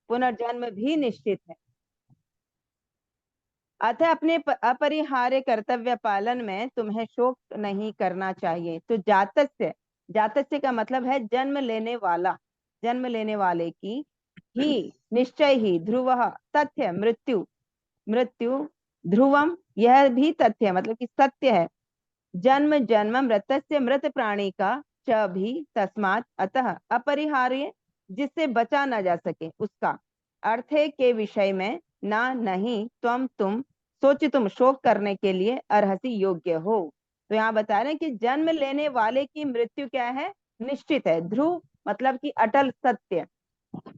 पुनर्जन्म भी निश्चित है। अतः अपने अपरिहार्य कर्तव्य पालन में तुम्हें शोक नहीं करना चाहिए। तो जातस्य, जातस्य का मतलब है जन्म लेने वाला, जन्म लेने वाले की ही निश्चय ही ध्रुव तथ्य मृत्यु, मृत्यु ध्रुवम, यह भी तथ्य मतलब कि सत्य है। जन्म जन्म मृतस्य, मृत प्राणी का च भी तस्मात् अतः अपरिहार्य, जिससे बचा ना जा सके उसका, अर्थ है के विषय में ना नहीं तुम सोच तुम शोक करने के लिए अर्हसी योग्य हो। तो यहाँ बता रहे हैं कि जन्म लेने वाले की मृत्यु क्या है, निश्चित है। ध्रुव मतलब कि अटल सत्य,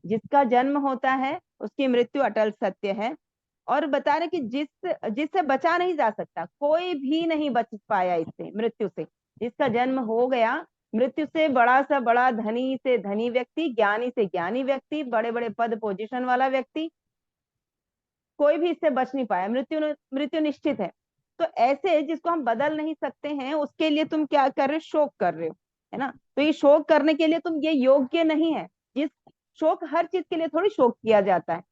जिसका जन्म होता है उसकी मृत्यु अटल सत्य है। और बता रहे कि जिससे बचा नहीं जा सकता, कोई भी नहीं बच पाया इससे, मृत्यु से। जिसका जन्म हो गया, मृत्यु से बड़ा सा बड़ा, धनी से धनी व्यक्ति, ज्ञानी से ज्ञानी व्यक्ति, बड़े बड़े पद पोजीशन वाला व्यक्ति, कोई भी इससे बच नहीं पाया। मृत्यु निश्चित है। तो ऐसे जिसको हम बदल नहीं सकते हैं, उसके लिए तुम क्या कर रहे हो, शोक कर रहे हो, है ना। तो ये शोक करने के लिए तुम ये योग्य नहीं है। जिस शोक हर चीज के लिए थोड़ी शोक किया जाता है,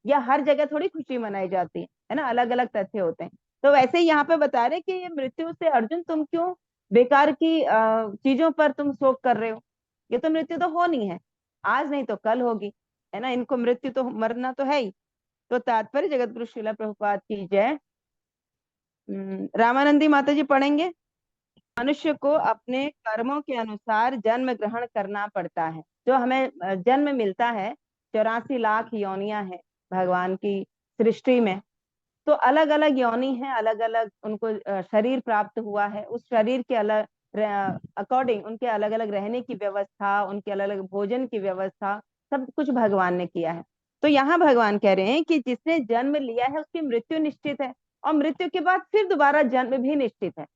या हर जगह थोड़ी खुशी मनाई जाती है ना, अलग अलग तथ्य होते हैं। तो वैसे ही यहाँ पे बता रहे कि ये मृत्यु से अर्जुन तुम क्यों बेकार की चीजों पर तुम शोक कर रहे हो। ये तो मृत्यु तो होनी है, आज नहीं तो कल होगी, है ना। इनको मृत्यु तो मरना तो है ही। तो तात्पर्य जगत गुरु श्रीला प्रभुपाद की जय। रामानंदी माता जी पढ़ेंगे। मनुष्य को अपने कर्मों के अनुसार जन्म ग्रहण करना पड़ता है। जो हमें जन्म मिलता है, 84 लाख योनियां हैं भगवान की सृष्टि में। तो अलग अलग योनि है, अलग अलग उनको शरीर प्राप्त हुआ है। उस शरीर के अलग अकॉर्डिंग उनके अलग अलग रहने की व्यवस्था, उनके अलग अलग भोजन की व्यवस्था, सब कुछ भगवान ने किया है। तो यहाँ भगवान कह रहे हैं कि जिसने जन्म लिया है उसकी मृत्यु निश्चित है, और मृत्यु के बाद फिर दोबारा जन्म भी निश्चित है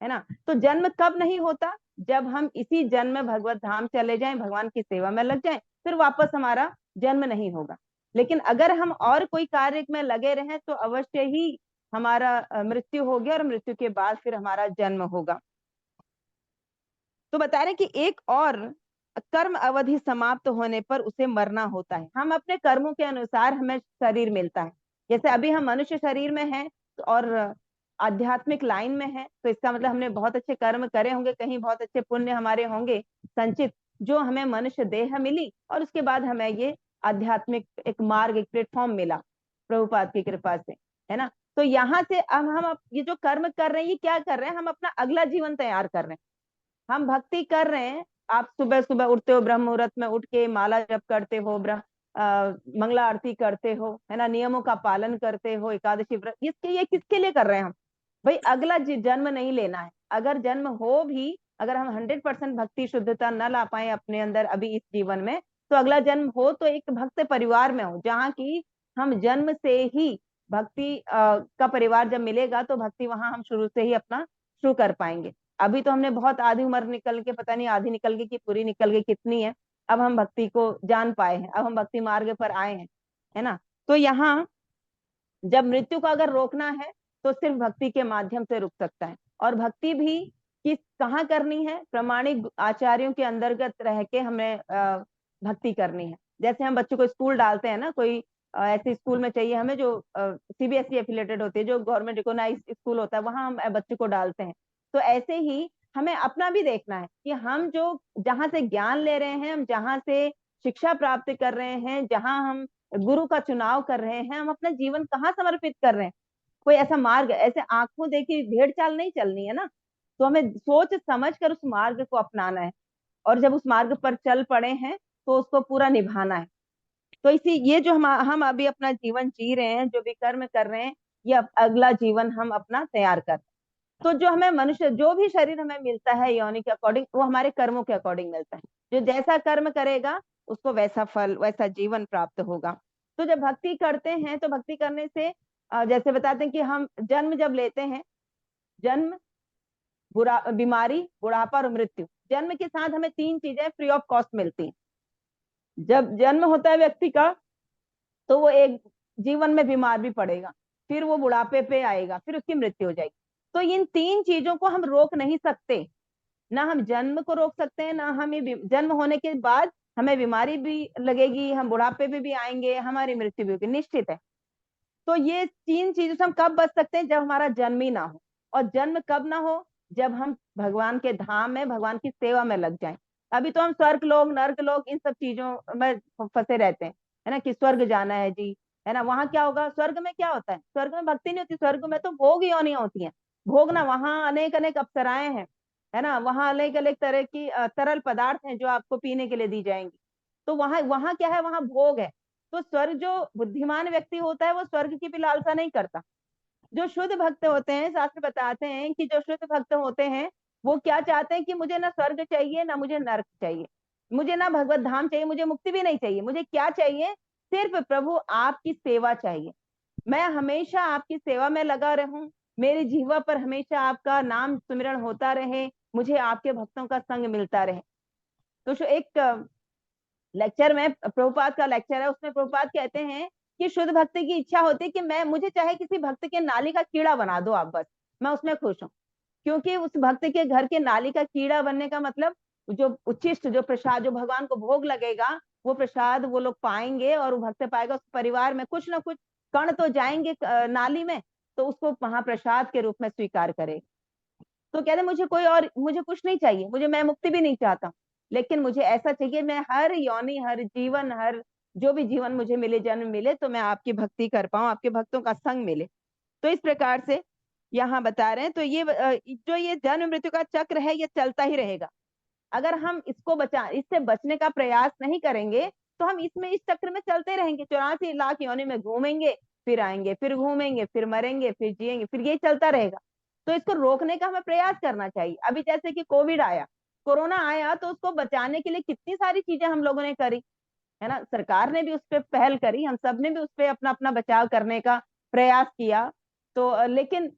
ना। तो जन्म कब नहीं होता, जब हम इसी जन्म में भगवत धाम चले जाएं, भगवान की सेवा में लग जाएं, फिर वापस हमारा जन्म नहीं होगा। लेकिन अगर हम और कोई कार्य में लगे रहें तो अवश्य ही हमारा मृत्यु हो गया, और मृत्यु के बाद फिर हमारा जन्म होगा। तो बता रहे कि एक और कर्म अवधि समाप्त होने पर उसे मरना होता है। हम अपने कर्मों के अनुसार हमें शरीर मिलता है। जैसे अभी हम मनुष्य शरीर में हैं और आध्यात्मिक लाइन में है, तो इसका मतलब हमने बहुत अच्छे कर्म करे होंगे, कहीं बहुत अच्छे पुण्य हमारे होंगे संचित, जो हमें मनुष्य देह मिली, और उसके बाद हमें ये आध्यात्मिक एक मार्ग, एक प्लेटफॉर्म मिला प्रभुपाद की कृपा से, है ना। तो यहाँ से अब हम ये जो कर्म कर रहे हैं, ये क्या कर रहे हैं, हम अपना अगला जीवन तैयार कर रहे हैं। हम भक्ति कर रहे हैं। आप सुबह सुबह उठते हो, ब्रह्म मुहूर्त में उठ के माला जप करते हो, मंगला आरती करते हो, है ना, नियमों का पालन करते हो, एकादशी व्रत, ये किसके लिए कर रहे हैं हम। भाई अगला जन्म नहीं लेना है। अगर जन्म हो भी, अगर हम 100% भक्ति शुद्धता न ला पाए अपने अंदर अभी इस जीवन में, तो अगला जन्म हो तो एक भक्त परिवार में हो, जहाँ की हम जन्म से ही भक्ति का परिवार जब मिलेगा, तो भक्ति वहां हम शुरू से ही अपना शुरू कर पाएंगे। अभी तो हमने बहुत आधी उम्र निकल के, पता नहीं आधी निकल गई कि पूरी निकल गई कितनी है, अब हम भक्ति को जान पाए हैं, अब हम भक्ति मार्ग पर आए हैं, है ना। तो यहाँ जब मृत्यु को अगर रोकना है तो सिर्फ भक्ति के माध्यम से रुक सकता है। और भक्ति भी कहाँ करनी है, प्रमाणिक आचार्यों के अंतर्गत रह के हमें भक्ति करनी है। जैसे हम बच्चों को स्कूल डालते हैं ना, कोई ऐसे स्कूल में चाहिए हमें जो सीबीएसई एफिलेटेड होती है, जो गवर्नमेंट रिकॉग्नाइज स्कूल होता है, वहां हम बच्चों को डालते हैं। तो ऐसे ही हमें अपना भी देखना है कि हम जो जहाँ से ज्ञान ले रहे हैं, हम जहाँ से शिक्षा प्राप्त कर रहे हैं, जहाँ हम गुरु का चुनाव कर रहे हैं, हम अपना जीवन कहाँ समर्पित कर रहे हैं। कोई ऐसा मार्ग, ऐसे आंखों देखी भेड़ चाल नहीं चलनी है ना। तो हमें सोच समझ कर उस मार्ग को अपनाना है, और जब उस मार्ग पर चल पड़े हैं तो उसको पूरा निभाना है। तो इसी ये जो हम अभी अपना जीवन जी रहे हैं, जो भी कर्म कर रहे हैं, ये अगला जीवन हम अपना तैयार कर। तो जो हमें मनुष्य, जो भी शरीर हमें मिलता है योनि के अकॉर्डिंग, वो हमारे कर्मों के अकॉर्डिंग मिलता है। जो जैसा कर्म करेगा उसको वैसा फल, वैसा जीवन प्राप्त होगा। तो जब भक्ति करते हैं, तो भक्ति करने से जैसे बताते हैं कि हम जन्म जब लेते हैं, जन्म, बुरा, बीमारी, बुढ़ापा और मृत्यु, जन्म के साथ हमें 3 चीजें फ्री ऑफ कॉस्ट मिलती हैं। जब जन्म होता है व्यक्ति का, तो वो एक जीवन में बीमार भी पड़ेगा, फिर वो बुढ़ापे पे आएगा, फिर उसकी मृत्यु हो जाएगी। तो इन 3 चीजों को हम रोक नहीं सकते। ना हम जन्म को रोक सकते हैं, ना हम ये जन्म होने के बाद हमें बीमारी भी लगेगी, हम बुढ़ापे पे भी आएंगे, हमारी मृत्यु भी होगी, निश्चित है। तो ये 3 चीजों से हम कब बच सकते हैं? जब हमारा जन्म ही ना हो। और जन्म कब ना हो? जब हम भगवान के धाम में, भगवान की सेवा में लग जाएं। अभी तो हम स्वर्ग लोग, नर्क लोग, इन सब चीजों में फंसे रहते हैं, है ना, कि स्वर्ग जाना है जी, है ना। वहां क्या होगा? स्वर्ग में क्या होता है? स्वर्ग में भक्ति नहीं होती, स्वर्ग में तो भोग योनियां होती हैं। भोग ना, वहां अनेक अनेक अप्सराएं हैं, है ना, वहां अनेक अनेक तरह की तरल पदार्थ हैं जो आपको पीने के लिए दी जाएंगी। तो वहां वहां क्या है? वहां भोग है। तो स्वर्ग, जो बुद्धिमान व्यक्ति होता है वो स्वर्ग की भी लालसा नहीं करता। जो शुद्ध भक्त होते हैं, शास्त्र बताते हैं कि जो शुद्ध भक्त होते हैं वो क्या चाहते हैं कि मुझे ना स्वर्ग चाहिए, ना मुझे नरक चाहिए, मुझे ना भगवत धाम चाहिए, मुझे मुक्ति भी नहीं चाहिए। मुझे क्या चाहिए? सिर्फ प्रभु आपकी सेवा चाहिए। मैं हमेशा आपकी सेवा में लगा रहूं, मेरी जीवा पर हमेशा आपका नाम सुमिरन होता रहे, मुझे आपके भक्तों का संग मिलता रहे। तो जो एक लेक्चर में, प्रभुपाद का लेक्चर है, उसमें प्रभुपाद कहते हैं कि शुद्ध भक्ति की इच्छा होती है कि मैं, मुझे चाहे किसी भक्त के नाली का कीड़ा बना दो आप, बस मैं उसमें खुश हूँ। क्योंकि उस भक्त के घर के नाली का कीड़ा बनने का मतलब, जो उच्छिष्ट, जो प्रसाद, जो भगवान को भोग लगेगा, वो प्रसाद वो लोग पाएंगे और वो भक्त पाएगा, उस परिवार में कुछ ना कुछ कण तो जाएंगे नाली में, तो उसको महाप्रसाद के रूप में स्वीकार करे। तो कहते मुझे कोई और, मुझे कुछ नहीं चाहिए, मुझे, मैं मुक्ति भी नहीं चाहता, लेकिन मुझे ऐसा चाहिए, मैं हर योनि, हर जीवन, हर जो भी जीवन मुझे मिले, जन्म मिले, तो मैं आपकी भक्ति कर पाऊं, आपके भक्तों का संग मिले। तो इस प्रकार से यहाँ बता रहे हैं। तो ये जो ये जन्म मृत्यु का चक्र है, ये चलता ही रहेगा। अगर हम इसको इससे बचने का प्रयास नहीं करेंगे तो हम इसमें, इस चक्र में चलते रहेंगे, 84 लाख योनि में घूमेंगे, फिर आएंगे, फिर घूमेंगे, फिर मरेंगे, फिर जिएंगे, फिर ये चलता रहेगा। तो इसको रोकने का हमें प्रयास करना चाहिए। अभी जैसे कि कोविड आया, कोरोना आया, तो उसको बचाने के लिए कितनी सारी चीजें हम लोगों ने करी, है ना। सरकार ने भी उस पर पहल करी, हम सब ने भी उस पर अपना अपना बचाव करने का प्रयास किया। तो लेकिन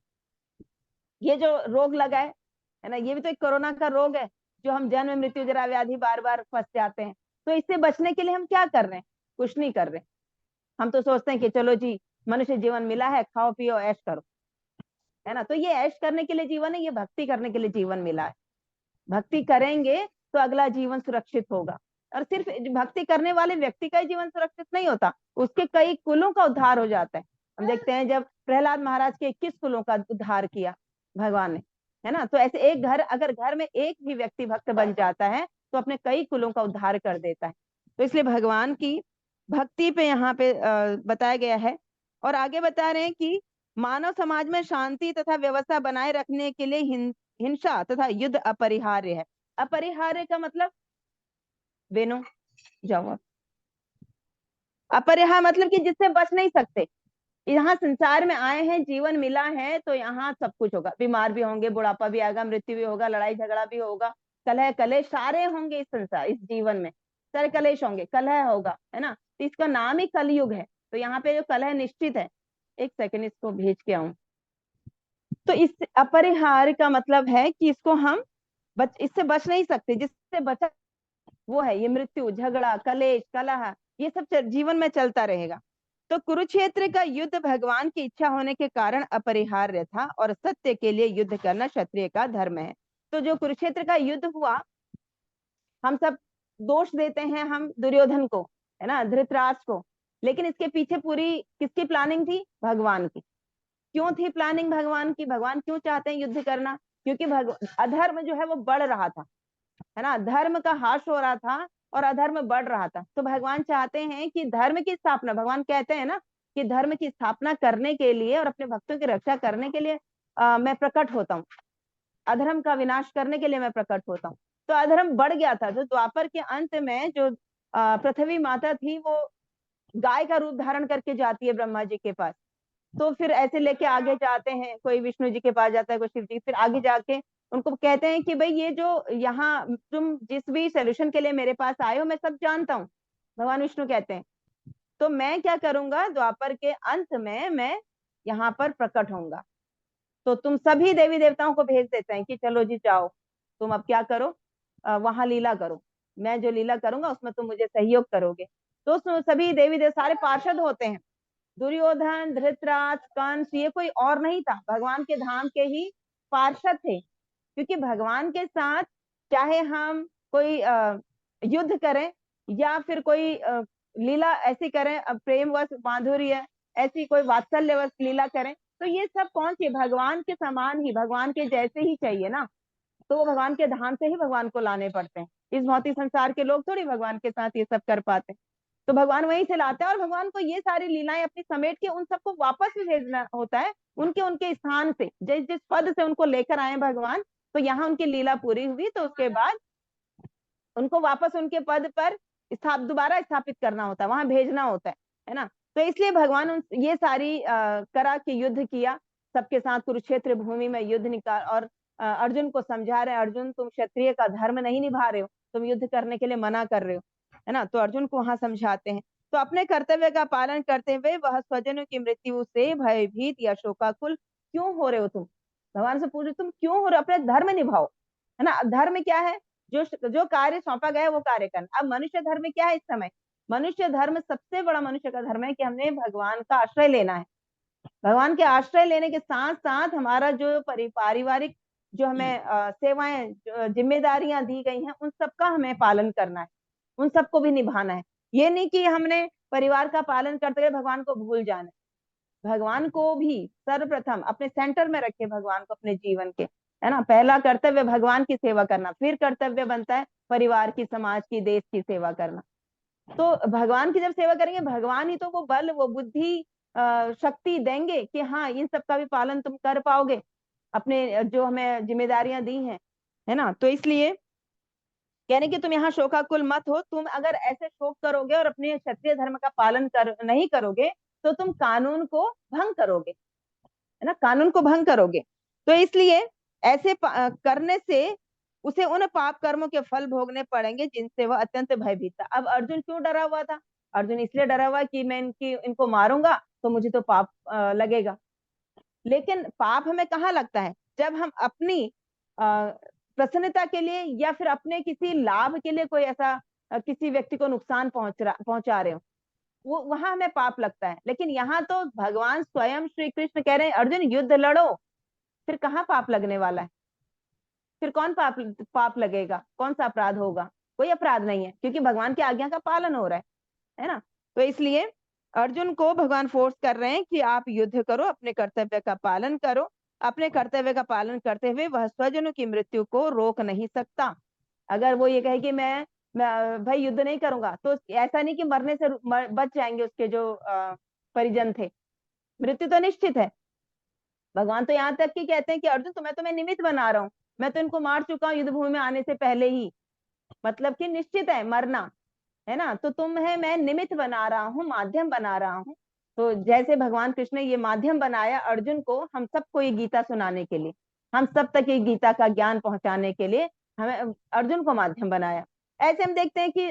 ये जो रोग लगा है ना, ये भी तो एक कोरोना का रोग है, जो हम जन्म मृत्यु जरा व्याधि बार बार फंस जाते हैं। तो इससे बचने के लिए हम क्या कर रहे हैं? कुछ नहीं कर रहे। हम तो सोचते हैं कि चलो जी, मनुष्य जीवन मिला है, खाओ पियो ऐश करो, है ना। तो ये ऐश करने के लिए जीवन है, ये भक्ति करने के लिए जीवन मिला है। भक्ति करेंगे तो अगला जीवन सुरक्षित होगा। और सिर्फ भक्ति करने वाले व्यक्ति का ही जीवन सुरक्षित नहीं होता, उसके कई कुलों का उद्धार हो जाता है। हम देखते हैं जब प्रहलाद महाराज के 21 कुलों का उद्धार किया भगवान ने, है ना। तो ऐसे एक घर, अगर घर में एक भी व्यक्ति भक्त बन जाता है तो अपने कई कुलों का उद्धार कर देता है। तो इसलिए भगवान की भक्ति पे यहाँ पे बताया गया है। और आगे बता रहे हैं कि मानव समाज में शांति तथा व्यवस्था बनाए रखने के लिए हिंसा तथा युद्ध अपरिहार्य है। अपरिहार्य का मतलब, बेनो जाओ आप। अपरिहार्य मतलब कि जिससे बच नहीं सकते। यहाँ संसार में आए हैं, जीवन मिला है, तो यहाँ सब कुछ होगा, बीमार भी होंगे, बुढ़ापा भी आएगा, मृत्यु भी होगा, लड़ाई झगड़ा भी होगा, कलह कलेश सारे होंगे इस संसार, इस जीवन में सारे कलेश होंगे, कलह होगा, है ना। तो इसका नाम ही कलयुग है। तो यहाँ पे जो कलह निश्चित है। एक सेकंड, इसको भेज के आऊं। तो इस अपरिहार्य का मतलब है कि इसको हम इससे बच नहीं सकते। जिससे बचा वो है ये मृत्यु, झगड़ा, कलेश, कलह, ये सब जीवन में चलता रहेगा। तो कुरुक्षेत्र का युद्ध भगवान की इच्छा होने के कारण अपरिहार्य था और सत्य के लिए युद्ध करना क्षत्रिय का धर्म है। तो जो कुरुक्षेत्र का युद्ध हुआ, हम सब दोष देते हैं हम दुर्योधन को, है ना, धृतराष्ट्र को, लेकिन इसके पीछे पूरी किसकी प्लानिंग थी? भगवान की। क्यों थी प्लानिंग भगवान की? भगवान क्यों चाहते हैं युद्ध करना? क्योंकि अधर्म जो है वो बढ़ रहा था, है ना, धर्म का ह्रास हो रहा था और अधर्म बढ़ रहा था। तो भगवान चाहते हैं कि धर्म की स्थापना, भगवान कहते हैं ना कि धर्म की स्थापना करने के लिए और अपने भक्तों की रक्षा करने के लिए मैं प्रकट होता हूँ, अधर्म का विनाश करने के लिए मैं प्रकट होता हूँ। तो अधर्म बढ़ गया था। जो द्वापर के अंत में जो पृथ्वी माता थी, वो गाय का रूप धारण करके जाती है ब्रह्मा जी के पास। तो फिर ऐसे लेके आगे जाते हैं, कोई विष्णु जी के पास जाता है, कोई शिव जी, फिर आगे जाके उनको कहते हैं कि भाई ये जो यहाँ तुम जिस भी सोल्यूशन के लिए मेरे पास आए हो, मैं सब जानता हूँ। भगवान विष्णु कहते हैं तो मैं क्या करूंगा, द्वापर के अंत में मैं यहाँ पर प्रकट होऊंगा। तो तुम सभी देवी देवताओं को भेज देते हैं कि चलो जी जाओ, तुम अब क्या करो, वहां लीला करो, मैं जो लीला करूंगा उसमें तुम मुझे सहयोग करोगे। तो उसमें सभी देवी देव सारे पार्षद होते हैं, दुर्योधन, धृतराष्ट्र, कंस, ये कोई और नहीं था, भगवान के धाम के ही पार्षद थे। क्योंकि भगवान के साथ चाहे हम कोई युद्ध करें, या फिर कोई लीला ऐसी करें, प्रेम वश माधुर्य ऐसी कोई वात्सल्य वश लीला करें, तो ये सब कौन सी भगवान के समान ही, भगवान के जैसे ही चाहिए ना। तो वो भगवान के धाम से ही भगवान को लाने पड़ते हैं। इस भौतिक संसार के लोग थोड़ी भगवान के साथ ये सब कर पाते हैं। तो भगवान वहीं से लाते हैं, और भगवान को ये सारी लीलाएं अपनी समेट के उन सबको वापस भी भेजना होता है, उनके उनके स्थान से, जिस जिस पद से उनको लेकर आए भगवान। तो यहाँ उनकी लीला पूरी हुई, तो उसके बाद उनको वापस उनके पद पर दोबारा स्थापित करना होता है, वहां भेजना होता है ना। तो इसलिए भगवान ये सारी करा के युद्ध किया सबके साथ, कुरुक्षेत्र भूमि में युद्ध निकाल, और अर्जुन को समझा रहे हैं, अर्जुन तुम क्षत्रिय का धर्म नहीं निभा रहे हो, तुम युद्ध करने के लिए मना कर रहे हो, है ना। तो अर्जुन को वहां समझाते हैं। तो अपने कर्तव्य का पालन करते हुए वह स्वजनों की मृत्यु से भयभीत या शोकाकुल क्यों हो रहे हो तुम। भगवान से पूछे तुम क्यों हो रहे हो, अपने धर्म निभाओ, है ना। धर्म क्या है, जो जो कार्य सौंपा गया है वो कार्य करना। अब मनुष्य धर्म क्या है इस समय, मनुष्य धर्म, सबसे बड़ा मनुष्य का धर्म है कि हमने भगवान का आश्रय लेना है। भगवान के आश्रय लेने के साथ साथ हमारा जो पारिवारिक जो हमें सेवाएं जिम्मेदारियां दी गई हैं, उन सबका हमें पालन करना है, उन सबको भी निभाना है। ये नहीं कि हमने परिवार का पालन करते हुए भगवान को भूल जाना है। भगवान को भी सर्वप्रथम अपने सेंटर में रखे, भगवान को अपने जीवन के, है ना। पहला कर्तव्य भगवान की सेवा करना, फिर कर्तव्य बनता है परिवार की, समाज की, देश की सेवा करना। तो भगवान की जब सेवा करेंगे, भगवान ही तो वो बल, वो बुद्धि, शक्ति देंगे कि हाँ इन सब का भी पालन तुम कर पाओगे, अपने जो हमें जिम्मेदारियां दी हैं, है ना। तो इसलिए कहने कि तुम यहाँ शोकाकुल मत हो, तुम अगर ऐसे शोक करोगे और अपने क्षत्रिय धर्म का पालन नहीं करोगे, तो तुम कानून को भंग करोगे, है ना, कानून को भंग करोगे। तो इसलिए ऐसे करने से उसे उन पाप कर्मों के फल भोगने पड़ेंगे जिनसे वह अत्यंत भयभीत था। अब अर्जुन क्यों डरा हुआ था, अर्जुन इसलिए डरा हुआ कि मैं इनको मारूंगा तो मुझे तो पाप लगेगा। लेकिन पाप हमें कहाँ लगता है, जब हम अपनी प्रसन्नता के लिए या फिर अपने किसी लाभ के लिए कोई ऐसा किसी व्यक्ति को नुकसान पहुंचा रहे हो, वो वहां हमें पाप लगता है। लेकिन यहाँ तो भगवान स्वयं श्री कृष्ण कह रहे हैं अर्जुन युद्ध लड़ो, फिर कहाँ पाप लगने वाला है, फिर कौन पाप पाप लगेगा, कौन सा अपराध होगा, कोई अपराध नहीं है, क्योंकि भगवान की आज्ञा का पालन हो रहा है ना। तो इसलिए अर्जुन को भगवान फोर्स कर रहे हैं कि आप युद्ध करो, अपने कर्तव्य का पालन करो। अपने कर्तव्य का पालन करते हुए वह स्वजनों की मृत्यु को रोक नहीं सकता। अगर वो ये कहे कि मैं भाई युद्ध नहीं करूंगा, तो ऐसा नहीं कि मरने से बच जाएंगे उसके जो परिजन थे, मृत्यु तो निश्चित है। भगवान तो यहाँ तक कि कहते हैं कि अर्जुन तुम्हें तो मैं निमित्त बना रहा हूँ, मैं तो इनको मार चुका हूँ युद्ध भूमि में आने से पहले ही, मतलब कि निश्चित है मरना, है ना। तो तुम्हें मैं निमित्त बना रहा हूँ, माध्यम बना रहा हूँ। तो जैसे भगवान कृष्ण ने ये माध्यम बनाया अर्जुन को, हम सबको ये गीता सुनाने के लिए, हम सब तक ये गीता का ज्ञान पहुंचाने के लिए हमें अर्जुन को माध्यम बनाया। ऐसे हम देखते हैं कि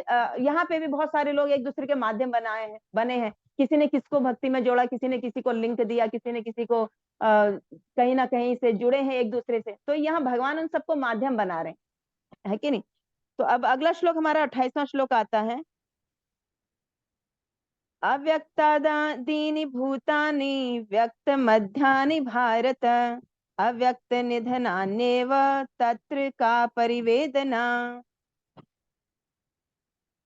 यहाँ पे भी बहुत सारे लोग एक दूसरे के माध्यम बने हैं। किसी ने किसको भक्ति में जोड़ा, किसी ने किसी को लिंक दिया, किसी ने किसी को कहीं ना कहीं से जुड़े हैं एक दूसरे से। तो यहाँ भगवान उन सबको माध्यम बना रहे हैं, है कि नहीं। तो अब अगला श्लोक हमारा 28वां श्लोक आता है। अव्यक्तादीनि भूतानि व्यक्त मध्यानि भारत, अव्यक्त निधनान्येव तत्र का परिवेदना।